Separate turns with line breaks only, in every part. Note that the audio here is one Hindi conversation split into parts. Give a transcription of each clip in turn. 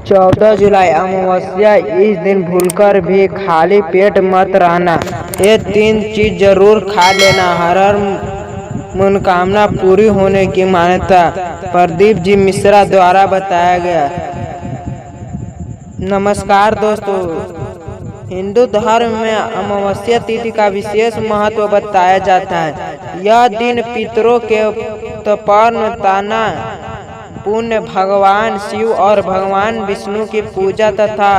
14 जुलाई अमावस्या। इस दिन भूलकर भी खाली पेट मत रहना। ये 3 चीज जरूर खा लेना। हर मनोकामना पूरी होने की मान्यता प्रदीप जी मिश्रा द्वारा बताया गया। नमस्कार दोस्तों, हिंदू धर्म में अमावस्या तिथि का विशेष महत्व बताया जाता है। यह दिन पितरों के तर्पण, पुण्य, भगवान शिव और भगवान विष्णु की पूजा तथा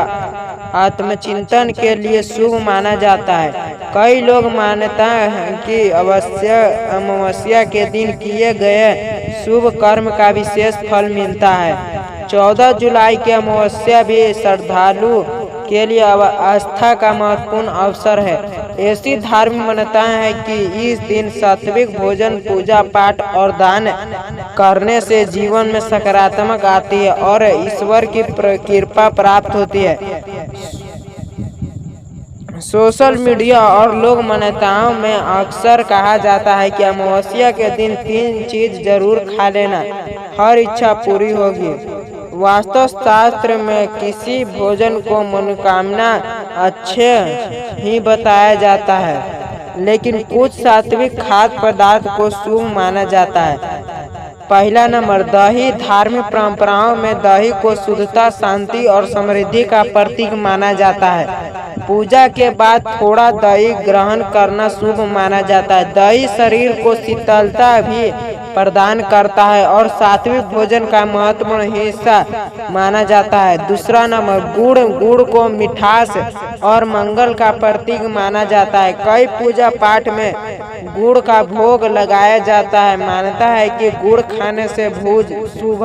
आत्मचिंतन के लिए शुभ माना जाता है। कई लोग मानते हैं कि अमावस्या के दिन किए गए शुभ कर्म का विशेष फल मिलता है। 14 जुलाई की अमावस्या भी श्रद्धालु के लिए आस्था का महत्वपूर्ण अवसर है। ऐसी धार्मिक मान्यताएं हैं कि इस दिन सात्विक भोजन, पूजा पाठ और दान करने से जीवन में सकारात्मक आती है और ईश्वर की कृपा प्राप्त होती है। सोशल मीडिया और लोक मान्यताओं में अक्सर कहा जाता है कि अमावस्या के दिन 3 चीज जरूर खा लेना, हर इच्छा पूरी होगी। वास्तु शास्त्र में किसी भोजन को मनोकामना अच्छे ही बताया जाता है, लेकिन कुछ सात्विक खाद्य पदार्थ को शुभ माना जाता है। पहला नंबर, दही। धार्मिक परंपराओं में दही को शुद्धता, शांति और समृद्धि का प्रतीक माना जाता है। पूजा के बाद थोड़ा दही ग्रहण करना शुभ माना जाता है। दही शरीर को शीतलता भी प्रदान करता है और सात्विक भोजन का महत्वपूर्ण हिस्सा माना जाता है। दूसरा नंबर, गुड़। गुड़ को मिठास और मंगल का प्रतीक माना जाता है। कई पूजा पाठ में गुड़ का भोग लगाया जाता है। मान्यता है कि गुड़ खाने से शुभ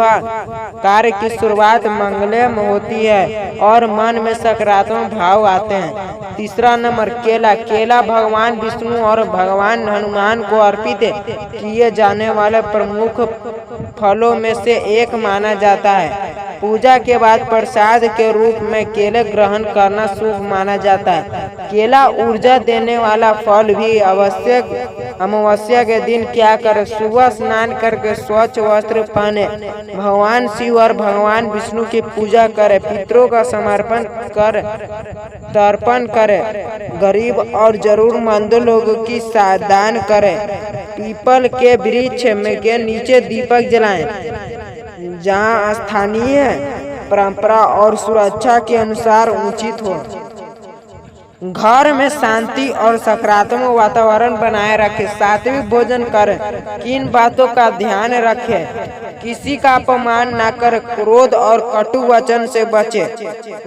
कार्य की शुरुआत मंगलमय होती है और मन में सकारात्मक भाव आते हैं। तीसरा नंबर, केला। केला भगवान विष्णु और भगवान हनुमान को अर्पित किए जाने वाले प्रमुख फलों में से एक माना जाता है। पूजा के बाद प्रसाद के रूप में केले ग्रहण करना शुभ माना जाता है। केला ऊर्जा देने वाला फल भी अमावस्या के दिन क्या करें? सुबह स्नान करके स्वच्छ वस्त्र पहने, भगवान शिव और भगवान विष्णु की पूजा करें, पितरों का तर्पण करें, गरीब और जरूरतमंद लोगों की दान करें, पीपल के वृक्ष के नीचे दीपक जलाएं, जहां स्थानीय परंपरा और सुरक्षा के अनुसार उचित हो। घर में शांति और सकारात्मक वातावरण बनाए रखें, सात्विक भोजन करें। किन बातों का ध्यान रखें? किसी का अपमान न करें, क्रोध और कटु वचन से बचें,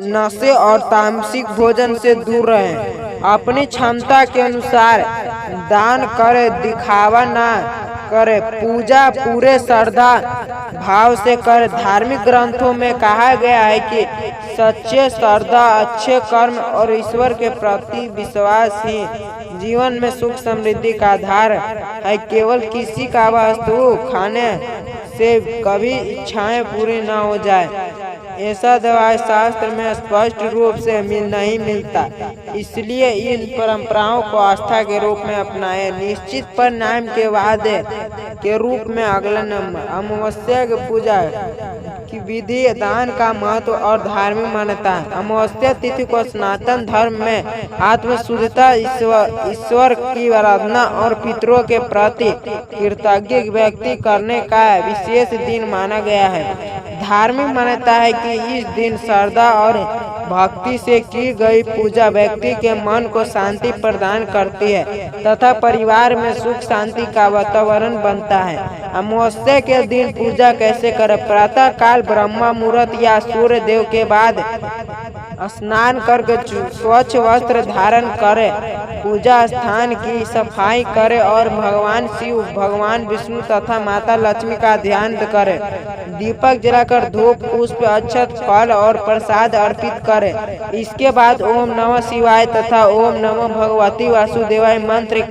नशे और तामसिक भोजन से दूर रहें। अपनी क्षमता के अनुसार दान करें, दिखावा न करे। पूजा पूरे श्रद्धा भाव से कर। धार्मिक ग्रंथों में कहा गया है कि सच्चे श्रद्धा, अच्छे कर्म और ईश्वर के प्रति विश्वास ही जीवन में सुख समृद्धि का आधार है। केवल किसी का वस्तु खाने से कभी इच्छाएं पूरी न हो जाए, ऐसा दवाई शास्त्र में स्पष्ट रूप से नहीं मिलता। इसलिए इन परंपराओं को आस्था के रूप में अपनाएं। निश्चित परिणाम के वादे के रूप में अगला नंबर, अमावस्या की पूजा की विधि, दान का महत्व और धार्मिक मान्यता। अमावस्या तिथि को सनातन धर्म में आत्मशुद्धता, ईश्वर की आराधना और पितरों के प्रति कृतज्ञ व्यक्ति करने का विशेष दिन माना गया है। धार्मिक मान्यता है कि इस दिन श्रद्धा और भक्ति से की गई पूजा व्यक्ति के मन को शांति प्रदान करती है तथा परिवार में सुख शांति का वातावरण बनता है। अमावस्या के दिन पूजा कैसे करें? प्रातः काल ब्रह्म मुहूर्त या सूर्य देव के बाद स्नान करके स्वच्छ वस्त्र धारण करें, पूजा स्थान की सफाई करें और भगवान शिव, भगवान विष्णु तथा माता लक्ष्मी का ध्यान करें। दीपक जलाकर धूप, पुष्प, अक्षत, फल और प्रसाद अर्पित करें। इसके बाद ओम नमः शिवाय तथा ओम नमः भगवती वासुदेवाय मंत्र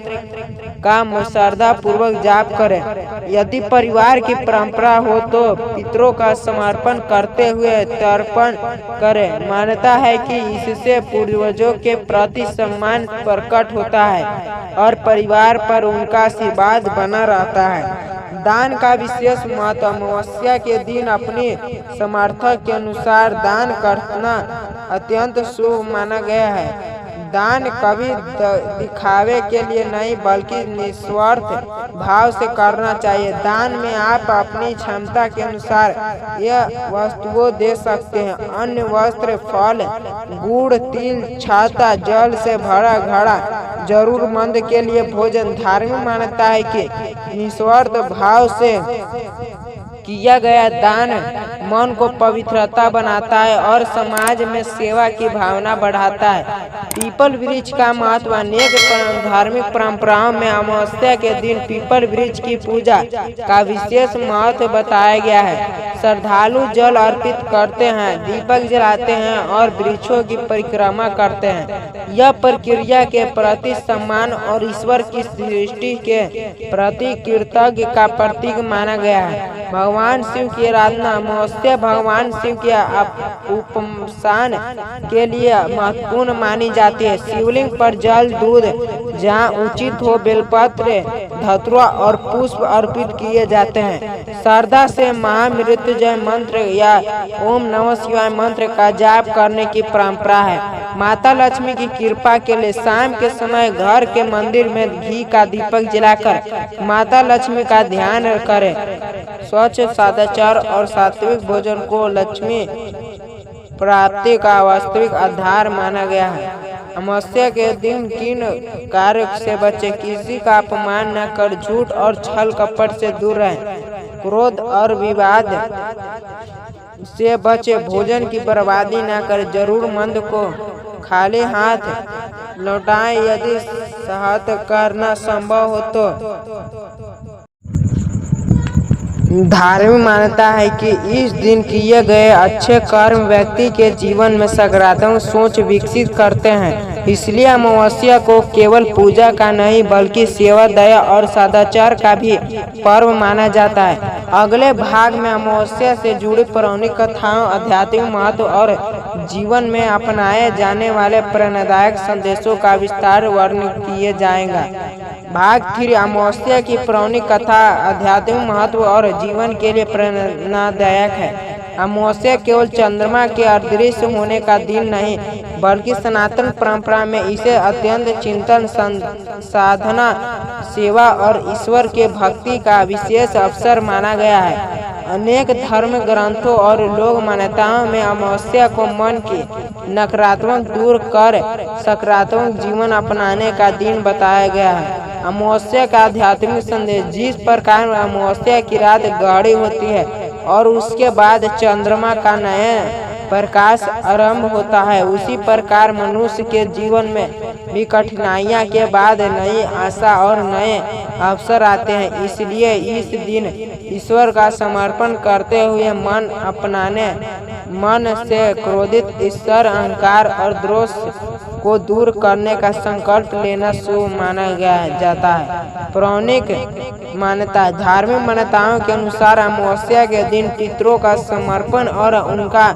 का श्रद्धा पूर्वक जाप करें। यदि परिवार की परंपरा हो तो पितरों का समर्पण करते हुए तर्पण करें। मान्यता है कि इससे पूर्वजों के प्रति सम्मान प्रकट होता है और परिवार पर उनका आशीर्वाद बना रहता है। दान का विशेष महत्व। अमावस्या के दिन अपने सामर्थ्य के अनुसार दान करना अत्यंत शुभ माना गया है। दान कभी दिखावे के लिए नहीं बल्कि निस्वार्थ भाव से करना चाहिए। दान में आप अपनी क्षमता के अनुसार यह वस्तुओं दे सकते हैं। अन्य वस्त्र, फल, गुड़, तिल, छाता, जल से भरा घड़ा, जरूरतमंद के लिए भोजन। धार्मिक मान्यता है कि निस्वार्थ भाव से किया गया दान मन को पवित्रता बनाता है और समाज में सेवा की भावना बढ़ाता है। पीपल वृक्ष का महत्व। अनेक धार्मिक परंपराओं में अमावस्या के दिन पीपल वृक्ष की पूजा का विशेष महत्व बताया गया है। श्रद्धालु जल अर्पित करते हैं, दीपक जलाते हैं और वृक्षों की परिक्रमा करते हैं। यह प्रक्रिया के प्रति सम्मान और ईश्वर की सृष्टि के प्रति कृतज्ञ का प्रतीक माना गया है। भगवान शिव की आराधना। अमावस्या भगवान शिव के उपासना के लिए महत्वपूर्ण मानी जाती है। शिवलिंग पर जल, दूध, जहाँ उचित हो बेलपत्र, धतूरा और पुष्प अर्पित किए जाते हैं। श्रद्धा से महामृत्युंजय मंत्र या ओम नमः शिवाय मंत्र का जाप करने की परंपरा है। माता लक्ष्मी की कृपा के लिए शाम के समय घर के मंदिर में घी का दीपक जलाकर माता लक्ष्मी का ध्यान करें। स्वच्छ, सदाचार और सात्विक भोजन को लक्ष्मी प्राप्ति का वास्तविक आधार माना गया है। अमावस्या के दिन किन कार्य से बचे? किसी का अपमान न कर, झूठ और छल कपट से दूर रहें, क्रोध और विवाद से बचे, भोजन की बर्बादी न कर, जरूरतमंद को खाली हाथ लौटाएं यदि सहायता करना संभव हो तो। धार्मिक मान्यता है कि इस दिन किए गए अच्छे कर्म व्यक्ति के जीवन में सकारात्मक सोच विकसित करते हैं। इसलिए अमावस्या को केवल पूजा का नहीं बल्कि सेवा, दया और सदाचार का भी पर्व माना जाता है। अगले भाग में अमावस्या से जुड़ी पौराणिक कथाओं, आध्यात्मिक महत्व और जीवन में अपनाए जाने वाले प्रेरणादायक संदेशों का विस्तार वर्णन किया जाएगा। भाग 3 अमावस्या की पौराणिक कथा, आध्यात्मिक महत्व और जीवन के लिए प्रेरणादायक है। अमावस्या केवल चंद्रमा के अदृश्य होने का दिन नहीं बल्कि सनातन परंपरा में इसे अत्यंत चिंतन, साधना, सेवा और ईश्वर के भक्ति का विशेष अवसर माना गया है। अनेक धर्म ग्रंथों और लोक मान्यताओं में अमावस्या को मन की नकारात्मक दूर कर सकारात्मक जीवन अपनाने का दिन बताया गया है। अमावस्या का आध्यात्मिक संदेश। जिस प्रकार अमावस्या की रात गाढ़ी होती है और उसके बाद चंद्रमा का नया प्रकाश आरंभ होता है, उसी प्रकार मनुष्य के जीवन में भी कठिनाइयां के बाद नई आशा और नए अवसर आते हैं। इसलिए इस दिन ईश्वर का समर्पण करते हुए मन से क्रोधित, ईश्वर, अहंकार और दोष को दूर करने का संकल्प लेना शुभ माना जाता है। पौराणिक मान्यता। धार्मिक मान्यताओं के अनुसार अमावस्या के दिन पितरों का समर्पण और उनका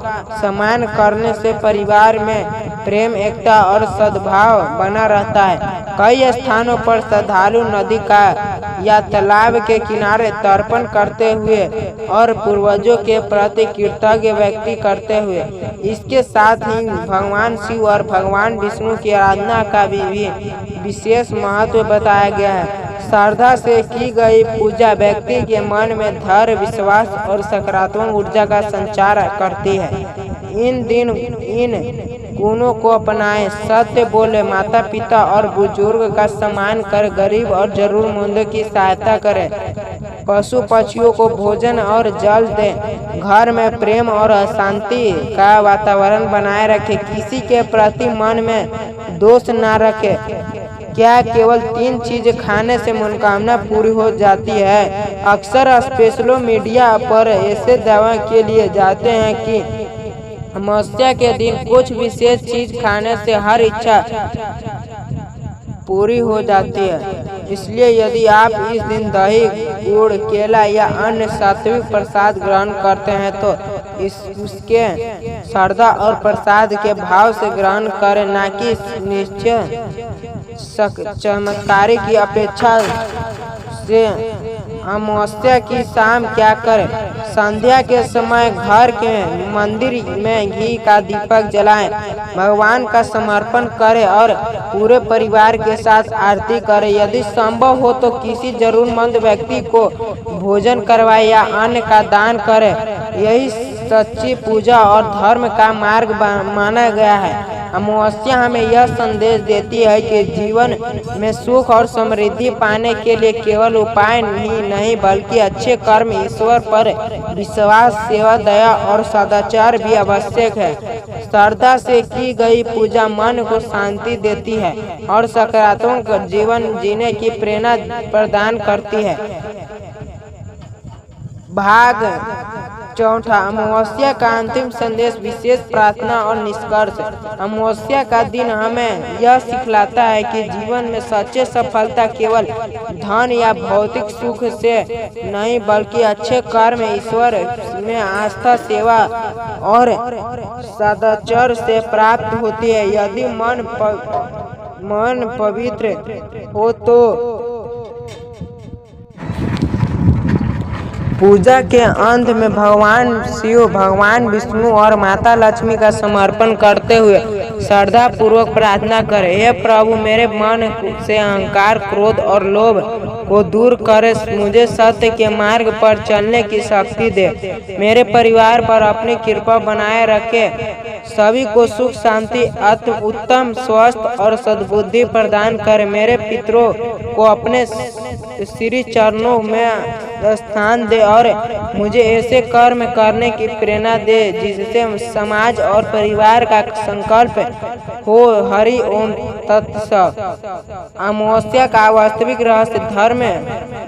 सम्मान करने से परिवार में प्रेम, एकता और सद्भाव बना रहता है। कई स्थानों पर श्रद्धालु नदी का या तालाब के किनारे तर्पण करते हुए और पूर्वजों के प्रति कृतज्ञ व्यक्ति करते हुए इसके साथ ही भगवान शिव और भगवान विष्णु की आराधना का भी विशेष महत्व बताया गया है। श्रद्धा से की गई पूजा व्यक्ति के मन में धैर्य, विश्वास और सकारात्मक ऊर्जा का संचार करती है। इन गुणों को अपनाएं, सत्य बोले, माता पिता और बुजुर्ग का सम्मान कर, गरीब और जरूरतमंदों की सहायता करें, पशु पक्षियों को भोजन और जल दें, घर में प्रेम और शांति का वातावरण बनाए रखें, किसी के प्रति मन में दोष न रखें। क्या केवल 3 चीज खाने से मनोकामना पूरी हो जाती है? अक्सर सोशल मीडिया पर ऐसे दावे के लिए जाते हैं कि अमावस्या के दिन कुछ विशेष चीज खाने से हर इच्छा पूरी हो जाती है। इसलिए यदि आप इस दिन दही, गुड़, केला या अन्य सात्विक प्रसाद ग्रहण करते हैं तो उसके श्रद्धा और प्रसाद के भाव से ग्रहण करें, न कि निश्चय चमत्कारी की अपेक्षा से अमावस्या की शाम क्या करें? संध्या के समय घर के मंदिर में घी का दीपक जलाएं, भगवान का समर्पण करें और पूरे परिवार के साथ आरती करें। यदि संभव हो तो किसी जरूरतमंद व्यक्ति को भोजन करवाएं या अन्न का दान करें। यही सच्ची पूजा और धर्म का मार्ग माना गया है। अमावस्या हमें यह संदेश देती है कि जीवन में सुख और समृद्धि पाने के लिए केवल उपाय ही नहीं बल्कि अच्छे कर्म, ईश्वर पर विश्वास, सेवा, दया और सदाचार भी आवश्यक है। श्रद्धा से की गई पूजा मन को शांति देती है और सकारात्मक जीवन जीने की प्रेरणा प्रदान करती है। भाग चौथा, अमावस्या का अंतिम संदेश, विशेष प्रार्थना और निष्कर्ष। अमावस्या का दिन हमें यह सिखलाता है कि जीवन में सच्ची सफलता केवल धन या भौतिक सुख से नहीं बल्कि अच्छे कर्म, ईश्वर में आस्था, सेवा और सदाचार से प्राप्त होती है। यदि मन पवित्र हो तो पूजा के अंत में भगवान शिव, भगवान विष्णु और माता लक्ष्मी का समर्पण करते हुए श्रद्धा पूर्वक प्रार्थना करें। हे प्रभु, मेरे मन से अहंकार, क्रोध और लोभ को दूर करे, मुझे सत्य के मार्ग पर चलने की शक्ति दे, मेरे परिवार पर अपनी कृपा बनाए रखे, सभी को सुख, शांति, उत्तम स्वास्थ्य और सद्बुद्धि प्रदान करे, मेरे पितरों को अपने श्री चरणों में स्थान दे और मुझे ऐसे कर्म करने की प्रेरणा दे जिससे समाज और परिवार का संकल्प हो। हरि ओम तत्सत। अमावस्या का वास्तविक रहस्य धर्म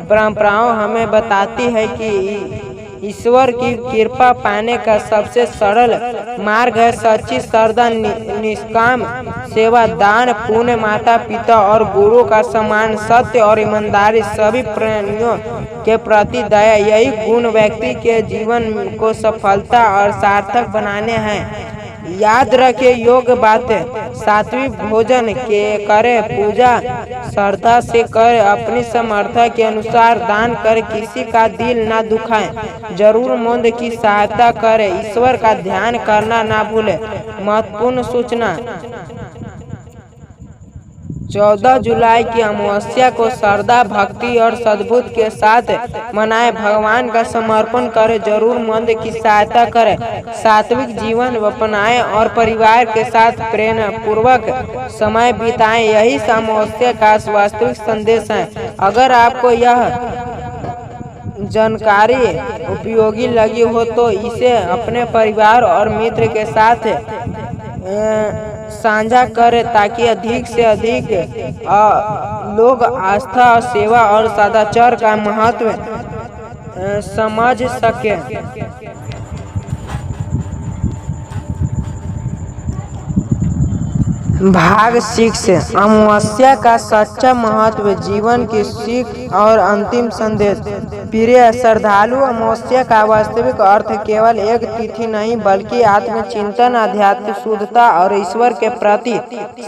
परंपराओं हमें बताती है कि ईश्वर की कृपा पाने का सबसे सरल मार्ग है सच्ची श्रद्धा, निष्काम सेवा, दान, पुण्य, माता पिता और गुरु का सम्मान, सत्य और ईमानदारी, सभी प्राणियों के प्रति दया। यही गुण व्यक्ति के जीवन को सफलता और सार्थक बनाने हैं। याद रखे योग्य बातें, सात्विक भोजन के करे, पूजा श्रद्धा से करे, अपनी समर्थ के अनुसार दान करे, किसी का दिल ना दुखाए, जरूरतमंद की सहायता करे, ईश्वर का ध्यान करना ना भूले। महत्वपूर्ण सूचना, 14 जुलाई की अमावस्या को श्रद्धा, भक्ति और सद्बुद्धि के साथ मनाएं, भगवान का समर्पण करें, जरूरतमंद की सहायता करें, सात्विक जीवन अपनाएं और परिवार के साथ प्रेम पूर्वक समय बिताएं। यही अमावस्या का वास्तविक संदेश है। अगर आपको यह जानकारी उपयोगी लगी हो तो इसे अपने परिवार और मित्र के साथ साझा करें ताकि अधिक से अधिक लोग आस्था, सेवा और सदाचार का महत्व समझ सकें। भाग 6, अमावस्या का सच्चा महत्व, जीवन की सीख और अंतिम संदेश। प्रिय श्रद्धालु, अमावस्या का वास्तविक अर्थ केवल एक तिथि नहीं बल्कि आत्मचिंतन, आध्यात्मिक शुद्धता और ईश्वर के प्रति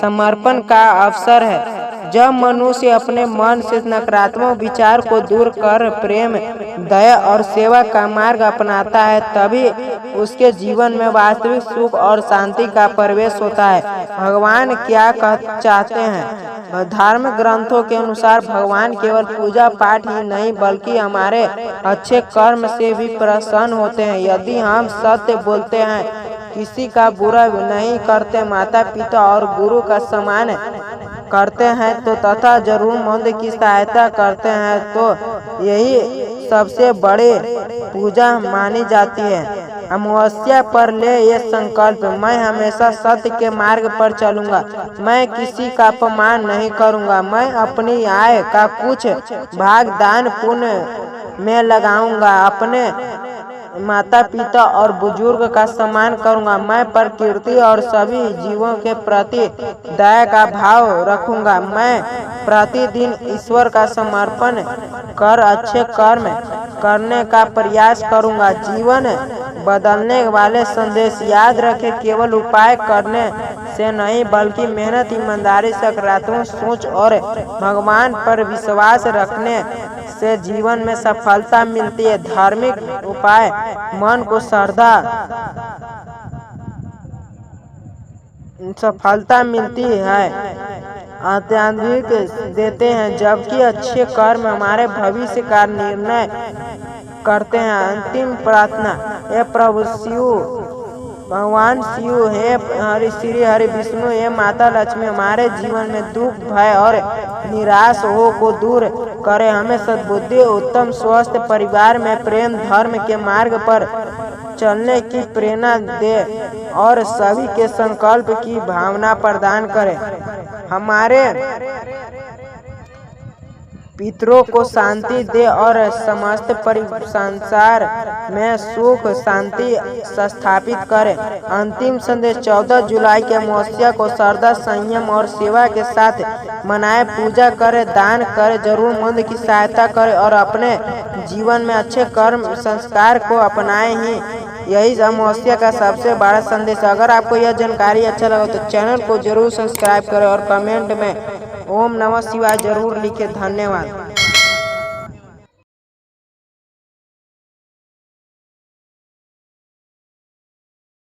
समर्पण का अवसर है। जब मनुष्य अपने मन से नकारात्मक विचार को दूर कर प्रेम, दया और सेवा का मार्ग अपनाता है तभी उसके जीवन में वास्तविक सुख और शांति का प्रवेश होता है। भगवान क्या चाहते हैं? धार्मिक ग्रंथों के अनुसार भगवान केवल पूजा पाठ ही नहीं बल्कि हमारे अच्छे कर्म से भी प्रसन्न होते हैं। यदि हम सत्य बोलते हैं, किसी का बुरा नहीं करते, माता पिता और गुरु का सम्मान करते हैं तो तथा जरूरतमंद की सहायता करते हैं तो यही सबसे बड़ी पूजा मानी जाती है। अमावस्या पर ले ये संकल्प, मैं हमेशा सत्य के मार्ग पर चलूंगा, मैं किसी का अपमान नहीं करूंगा, मैं अपनी आय का कुछ भाग दान पुण्य में लगाऊंगा, अपने माता पिता और बुजुर्ग का सम्मान करूंगा, मैं प्रकृति और सभी जीवों के प्रति दया का भाव रखूंगा, मैं प्रतिदिन ईश्वर का समर्पण कर अच्छे कर्म करने का प्रयास करूंगा। जीवन बदलने वाले संदेश, याद रखें केवल उपाय करने से नहीं बल्कि मेहनत, ईमानदारी, सकारात्मक सोच और भगवान पर विश्वास रखने से जीवन में सफलता मिलती है। धार्मिक उपाय मन को श्रद्धा सफलता मिलती है, आध्यात्मिक देते हैं, जबकि अच्छे कर्म हमारे भविष्य का निर्णय करते हैं। अंतिम प्रार्थना, हे प्रभु शिव, भगवान शिव, हे हरि श्री हरि विष्णु, हे माता लक्ष्मी, हमारे जीवन में दुख भय और निराश हो को दूर करे, हमें सद्बुद्धि, उत्तम स्वस्थ परिवार में प्रेम धर्म के मार्ग पर चलने की प्रेरणा दे और सभी के संकल्प की भावना प्रदान करे। हमारे पितरों को शांति दे और समस्त संसार में सुख शांति स्थापित करे। अंतिम संदेश, 14 जुलाई के अमावस्या को श्रद्धा संयम और सेवा के साथ मनाए, पूजा करे, दान करे, जरूरतमंद की सहायता करे और अपने जीवन में अच्छे कर्म संस्कार को अपनाए ही यही अमावस्या का सबसे बड़ा संदेश। अगर आपको यह जानकारी अच्छा लगा तो चैनल को जरूर सब्सक्राइब करें और कमेंट में ओम नमः शिवाय जरूर लिखें। धन्यवाद।